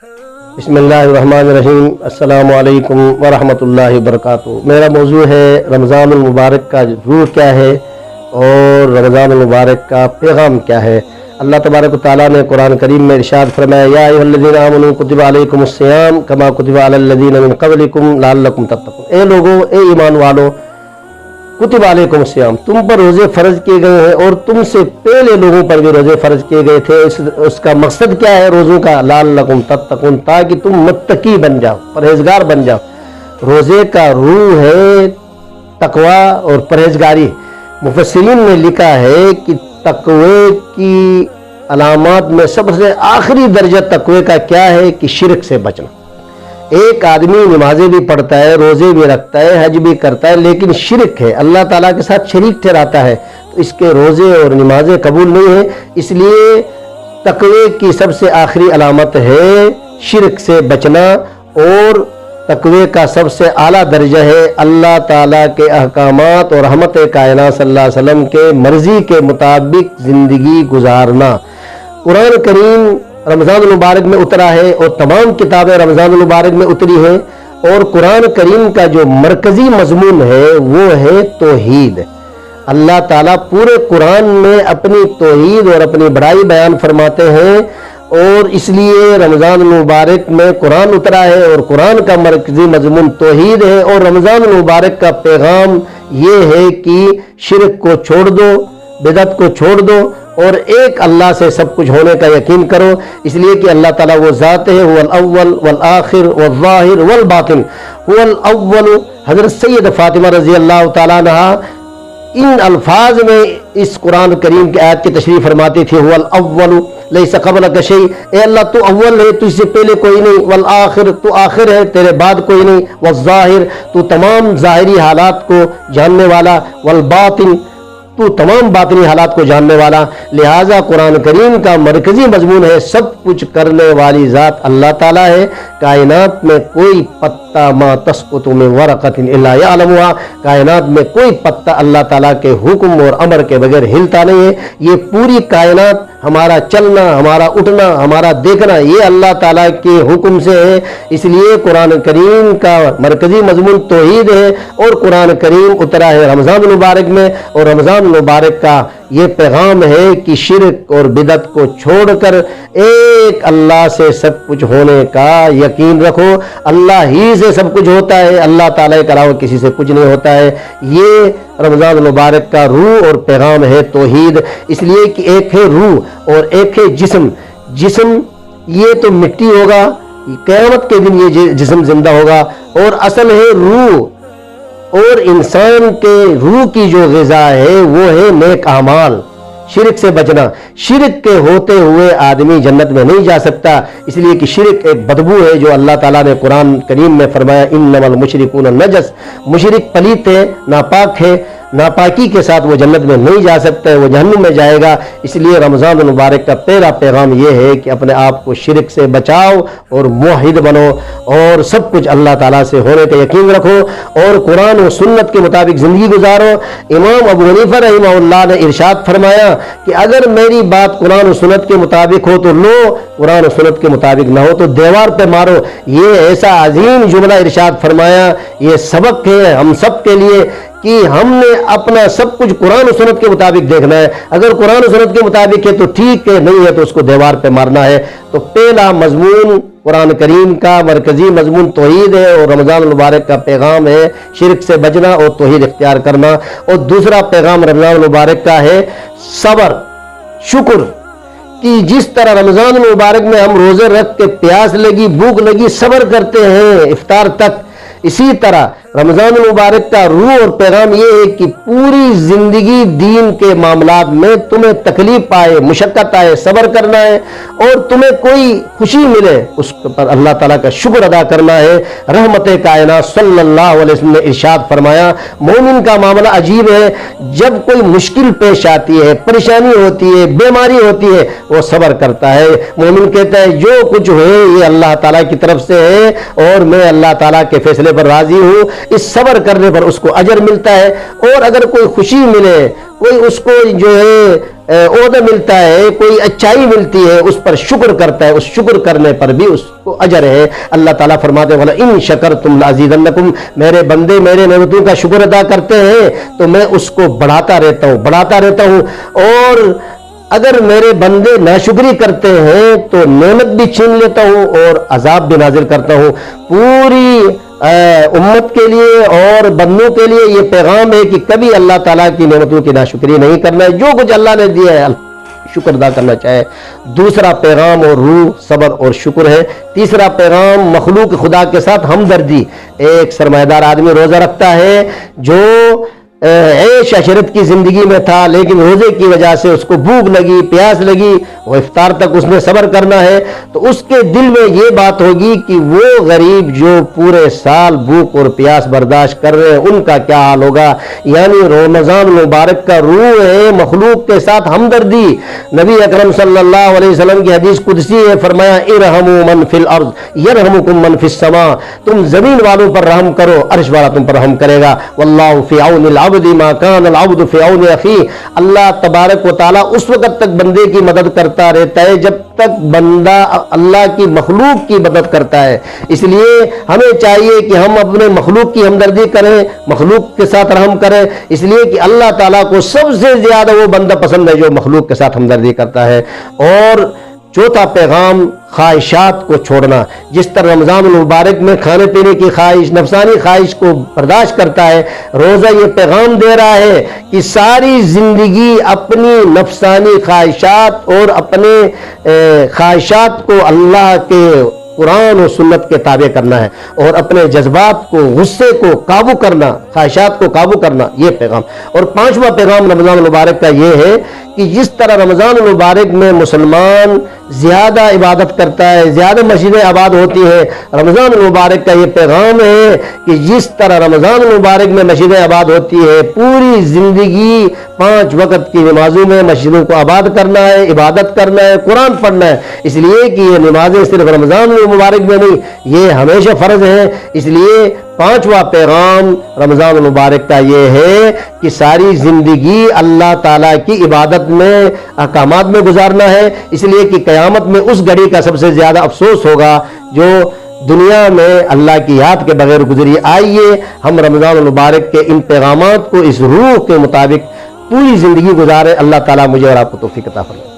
بسم اللہ الرحمن الرحیم۔ السلام علیکم ورحمۃ اللہ وبرکاتہ۔ میرا موضوع ہے رمضان المبارک کا روح کیا ہے اور رمضان المبارک کا پیغام کیا ہے۔ اللہ تبارک و تعالیٰ نے قرآن کریم میں ارشاد فرمایا، یا ایھا الذین آمنوا کتب علیکم الصیام کما کتب علی الذین من قبلکم لعلکم تتقون۔ اے لوگوں، اے ایمان والو، کتب علیکم الصیام، تم پر روزے فرض کیے گئے ہیں اور تم سے پہلے لوگوں پر بھی روزے فرض کیے گئے تھے۔ اس کا مقصد کیا ہے روزوں کا؟ لعلکم تتقون، تاکہ تم متقی بن جاؤ، پرہیزگار بن جاؤ۔ روزے کا روح ہے تقوی اور پرہیزگاری۔ مفسرین نے لکھا ہے کہ تقوی کی علامات میں سب سے آخری درجہ تقوی کا کیا ہے کہ شرک سے بچنا۔ ایک آدمی نمازیں بھی پڑھتا ہے، روزے بھی رکھتا ہے، حج بھی کرتا ہے، لیکن شرک ہے، اللہ تعالیٰ کے ساتھ شریک ٹھہراتا ہے، تو اس کے روزے اور نمازیں قبول نہیں ہیں۔ اس لیے تقوی کی سب سے آخری علامت ہے شرک سے بچنا، اور تقوی کا سب سے اعلیٰ درجہ ہے اللہ تعالیٰ کے احکامات اور رحمت کائنات صلی اللہ علیہ وسلم کے مرضی کے مطابق زندگی گزارنا۔ قرآن کریم رمضان المبارک میں اترا ہے اور تمام کتابیں رمضان المبارک میں اتری ہیں، اور قرآن کریم کا جو مرکزی مضمون ہے وہ ہے توحید۔ اللہ تعالیٰ پورے قرآن میں اپنی توحید اور اپنی بڑائی بیان فرماتے ہیں، اور اس لیے رمضان المبارک میں قرآن اترا ہے اور قرآن کا مرکزی مضمون توحید ہے۔ اور رمضان المبارک کا پیغام یہ ہے کہ شرک کو چھوڑ دو، بدعت کو چھوڑ دو، اور ایک اللہ سے سب کچھ ہونے کا یقین کرو، اس لیے کہ اللہ تعالیٰ وہ ذات ہے، هو الاول والآخر والظاہر والباطن، هو الاول۔ حضرت سید فاطمہ رضی اللہ تعالیٰ عنہ ان الفاظ میں اس قرآن کریم کی آیت کی تشریح فرماتی تھی، هو الاول لیس قبلک شیء، اے اللہ تو اول ہے، تجھ سے پہلے کوئی نہیں، والآخر تو آخر ہے، تیرے بعد کوئی نہیں، والظاہر تو تمام ظاہری حالات کو جاننے والا، والباطن تو تمام باطنی حالات کو جاننے والا۔ لہٰذا قرآن کریم کا مرکزی مضمون ہے سب کچھ کرنے والی ذات اللہ تعالیٰ ہے۔ کائنات میں کوئی پتا ما تسقط من ورقۃ الا یعلمها، کائنات میں کوئی پتا اللہ تعالیٰ کے حکم اور امر کے بغیر ہلتا نہیں ہے۔ یہ پوری کائنات، ہمارا چلنا، ہمارا اٹھنا، ہمارا دیکھنا، یہ اللہ تعالیٰ کے حکم سے ہے۔ اس لیے قرآن کریم کا مرکزی مضمون توحید ہے، اور قرآن کریم اترا ہے رمضان المبارک میں، اور رمضان المبارک کا یہ پیغام ہے کہ شرک اور بدعت کو چھوڑ کر ایک اللہ سے سب کچھ ہونے کا یقین رکھو۔ اللہ ہی سے سب کچھ ہوتا ہے، اللہ تعالیٰ کے علاوہ کسی سے کچھ نہیں ہوتا ہے۔ یہ رمضان المبارک کا روح اور پیغام ہے توحید۔ اس لیے کہ ایک ہے روح اور ایک ہے جسم۔ جسم یہ تو مٹی ہوگا، قیامت کے دن یہ جسم زندہ ہوگا، اور اصل ہے روح، اور انسان کے روح کی جو غذا ہے وہ ہے نیک اعمال۔ شرک سے بچنا، شرک کے ہوتے ہوئے آدمی جنت میں نہیں جا سکتا، اس لیے کہ شرک ایک بدبو ہے، جو اللہ تعالیٰ نے قرآن کریم میں فرمایا انما المشرکون نجس، مشرک پلیت ہے، ناپاک ہے، ناپاکی کے ساتھ وہ جنت میں نہیں جا سکتا ہے، وہ جہنم میں جائے گا۔ اس لیے رمضان المبارک کا پہلا پیغام یہ ہے کہ اپنے آپ کو شرک سے بچاؤ اور موحد بنو، اور سب کچھ اللہ تعالیٰ سے ہونے کا یقین رکھو، اور قرآن و سنت کے مطابق زندگی گزارو۔ امام ابو حنیفہ رحمہ اللہ نے ارشاد فرمایا کہ اگر میری بات قرآن و سنت کے مطابق ہو تو لو، قرآن و سنت کے مطابق نہ ہو تو دیوار پہ مارو۔ یہ ایسا عظیم جملہ ارشاد فرمایا، یہ سبق ہے ہم سب کے لیے کہ ہم نے اپنا سب کچھ قرآن و سنت کے مطابق دیکھنا ہے۔ اگر قرآن و سنت کے مطابق ہے تو ٹھیک ہے، نہیں ہے تو اس کو دیوار پہ مارنا ہے۔ تو پہلا مضمون قرآن کریم کا مرکزی مضمون توحید ہے، اور رمضان المبارک کا پیغام ہے شرک سے بچنا اور توحید اختیار کرنا۔ اور دوسرا پیغام رمضان المبارک کا ہے صبر، شکر، کہ جس طرح رمضان المبارک میں ہم روزے رکھ کے پیاس لگی، بھوک لگی، صبر کرتے ہیں افطار تک، اسی طرح رمضان المبارک کا روح اور پیغام یہ ہے کہ پوری زندگی دین کے معاملات میں تمہیں تکلیف آئے، مشقت آئے، صبر کرنا ہے، اور تمہیں کوئی خوشی ملے اس پر اللہ تعالیٰ کا شکر ادا کرنا ہے۔ رحمت کائنات صلی اللہ علیہ وسلم نے ارشاد فرمایا، مومن کا معاملہ عجیب ہے، جب کوئی مشکل پیش آتی ہے، پریشانی ہوتی ہے، بیماری ہوتی ہے، وہ صبر کرتا ہے۔ مومن کہتا ہے جو کچھ ہوئے یہ اللہ تعالیٰ کی طرف سے ہے، اور میں اللہ تعالیٰ کے فیصلے ہونے پر راضی ہوں، اس صبر کرنے پر اس کو اجر ملتا ہے۔ اور اگر کوئی خوشی ملے، کوئی اس کو جو ہے عہدہ ملتا ہے، کوئی اچھائی ملتی ہے، اس پر شکر کرتا ہے، اس شکر کرنے پر بھی اس کو اجر ہے۔ اللہ تعالیٰ فرماتے ہیں وَلَئِن شَكَرْتُمْ لَأَزِيدَنَّكُمْ، میرے بندے میرے نعمتوں کا شکر ادا کرتے ہیں تو میں اس کو بڑھاتا رہتا ہوں، اور اگر میرے بندے ناشکری کرتے ہیں تو نعمت بھی چھین لیتا ہوں اور عذاب بھی نازل کرتا ہوں۔ پوری امت کے لیے اور بندوں کے لیے یہ پیغام ہے کہ کبھی اللہ تعالیٰ کی نعمتوں کی ناشکری نہیں کرنا ہے، جو کچھ اللہ نے دیا ہے شکر ادا کرنا چاہے۔ دوسرا پیغام اور روح صبر اور شکر ہے۔ تیسرا پیغام مخلوق خدا کے ساتھ ہمدردی۔ ایک سرمایہ دار آدمی روزہ رکھتا ہے جو عیش عشرت کی زندگی میں تھا، لیکن روزے کی وجہ سے اس کو بھوک لگی، پیاس لگی، وہ افطار تک اس نے صبر کرنا ہے، تو اس کے دل میں یہ بات ہوگی کہ وہ غریب جو پورے سال بھوک اور پیاس برداشت کر رہے ہیں ان کا کیا حال ہوگا۔ یعنی رمضان المبارک کا روح ہے مخلوق کے ساتھ ہمدردی۔ نبی اکرم صلی اللہ علیہ وسلم کی حدیث قدسی ہے، فرمایا ارحموا من فی الارض یرحمکم من فی السماء، تم زمین والوں پر رحم کرو، عرش والا تم پر رحم کرے گا۔ واللہ فی عون العبد ما کان العبد فی عون اخیہ، اللہ تبارک و تعالی اس وقت تک بندے کی مدد کرتا رہتا ہے جب تک بندہ اللہ کی مخلوق کی مدد کرتا ہے۔ اس لیے ہمیں چاہیے کہ ہم اپنے مخلوق کی ہمدردی کریں، مخلوق کے ساتھ رحم کریں، اس لیے کہ اللہ تعالیٰ کو سب سے زیادہ وہ بندہ پسند ہے جو مخلوق کے ساتھ ہمدردی کرتا ہے۔ اور چوتھا پیغام خواہشات کو چھوڑنا۔ جس طرح رمضان المبارک میں کھانے پینے کی خواہش، نفسانی خواہش کو برداشت کرتا ہے، روزہ یہ پیغام دے رہا ہے کہ ساری زندگی اپنی نفسانی خواہشات اور اپنے خواہشات کو اللہ کے قرآن و سنت کے تابع کرنا ہے، اور اپنے جذبات کو، غصے کو قابو کرنا، خواہشات کو قابو کرنا، یہ پیغام۔ اور پانچواں پیغام رمضان المبارک کا یہ ہے کہ جس طرح رمضان المبارک میں مسلمان زیادہ عبادت کرتا ہے، زیادہ مسجدیں آباد ہوتی ہیں، رمضان المبارک کا یہ پیغام ہے کہ جس طرح رمضان المبارک میں مسجدیں آباد ہوتی ہے، پوری زندگی 5 وقت کی نمازوں میں مسجدوں کو آباد کرنا ہے، عبادت کرنا ہے، قرآن پڑھنا ہے۔ اس لیے کہ یہ نمازیں صرف رمضان المبارک میں نہیں، یہ ہمیشہ فرض ہیں۔ اس لیے پانچواں پیغام رمضان المبارک کا یہ ہے کہ ساری زندگی اللہ تعالیٰ کی عبادت میں، احکامات میں گزارنا ہے۔ اس لیے کہ قیامت میں اس گھڑی کا سب سے زیادہ افسوس ہوگا جو دنیا میں اللہ کی یاد کے بغیر گزری۔ آئیے ہم رمضان المبارک کے ان پیغامات کو اس روح کے مطابق پوری زندگی گزارے۔ اللہ تعالیٰ مجھے اور آپ کو توفیق عطا فرمائے۔